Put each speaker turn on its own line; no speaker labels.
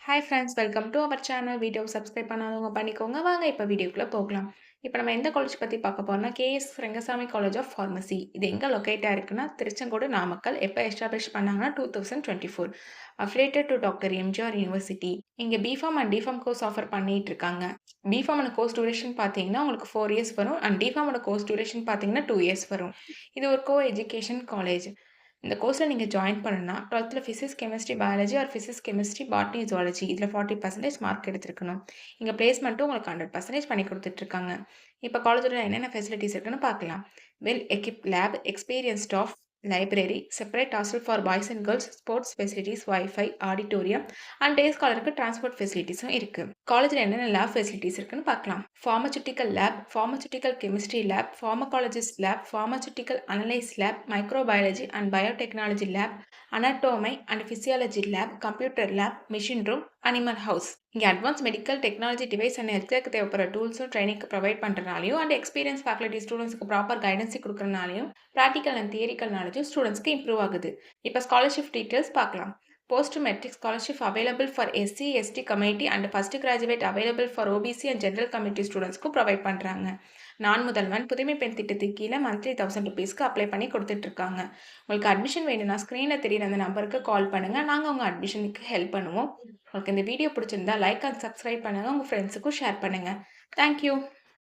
Hi friends, welcome to our channel. Video subscribe பண்ணாதவங்க பண்ணிக்கோங்க. வாங்க இப்போ வீடியோக்குள்ள போகலாம். இப்போ நம்ம எந்த காலேஜ் பத்தி பார்க்க போறோம்னா, KS Rengasamy college of pharmacy. இது எங்க லொகேட் ஆயிருக்குன்னா, திருச்செங்கோடு, நாமக்கல். எப்போ எஸ்டாப்ளிஷ் பண்ணாங்கன்னா 2024. Affiliated to doctor MGR university. இங்க B Pharm and D Pharm course offer பண்ணிட்டு இருக்காங்க. பிஃபார்மோட கோர்ஸ் டியூரேஷன் பார்த்தீங்கன்னா உங்களுக்கு 4 இயர்ஸ் வரும். அண்ட் டிஃபார்மோட கோர்ஸ் டியூரேஷன் பார்த்தீங்கன்னா 2 இயர்ஸ் வரும். இது ஒரு கோ எஜுகேஷன் காலேஜ். இந்த கோர்ஸில் நீங்கள் ஜாயின் பண்ணணும்னா 12th physics chemistry biology R physics chemistry botany zoology இதில் 40% மார்க் எடுத்துருக்கணும். இங்கே பிளேஸ்மெண்ட்டும் உங்களுக்கு 100% பண்ணி கொடுத்துட்ருக்காங்க. இப்போ காலேஜில் என்னென்ன ஃபெசிலிட்டிஸ் இருக்குன்னு பார்க்கலாம். Well equip lab, experience staff, library, separate hostel for boys and girls, sports facilities, wifi, auditorium and day ஸ்காலருக்கு டிரான்ஸ்போர்ட் ஃபெசிலிட்டிஸும் இருக்குது. காலேஜில் என்னென்ன லேப் ஃபெசிலிட்டிஸ் இருக்குன்னு பார்க்கலாம். Pharmaceutical lab, pharmaceutical chemistry lab, pharmacologist lab, pharmaceutical analyse lab, microbiology and biotechnology lab, anatomy and physiology lab, computer lab, machine room, animal house. இங்கே advance medical technology device and ஹெல்த்கேருக்கு தேவைப்படுற டூல்ஸும் ட்ரைனிங்க்கு provide பண்ணுறனாலையும் and experience faculty ஸ்டூடெண்ட்ஸ்க்கு proper கைடன்ஸி கொடுக்குறனாலையும் practical and theoretical நாலேஜும் ஸ்டூடெண்ட்ஸ்க்கு இம்ப்ரூவ் ஆகுது. இப்போ ஸ்காலர்ஷிப் டீட்டெயில்ஸ் பார்க்கலாம். Post metric scholarship available for SC, ST community and first graduate available for OBC and general community students provide பண்ணுறாங்க. நான் முதல்வன் புதுமை பெண் திட்டத்துக்கு கீழே மந்த்லி 1000 ருபீஸ்க்கு அப்ளை பண்ணி கொடுத்துட்ருக்காங்க. உங்களுக்கு அட்மிஷன் வேணும்னா ஸ்க்ரீனில் தெரியுற அந்த நம்பருக்கு கால் பண்ணுங்கள். நாங்கள் உங்கள் அட்மிஷனுக்கு ஹெல்ப் பண்ணுவோம். உங்களுக்கு இந்த வீடியோ பிடிச்சிருந்தா லைக் அண்ட் சப்ஸ்கிரைப் பண்ணுங்கள். உங்கள் ஃப்ரெண்ட்ஸுக்கும் ஷேர் பண்ணுங்கள். தேங்க்யூ.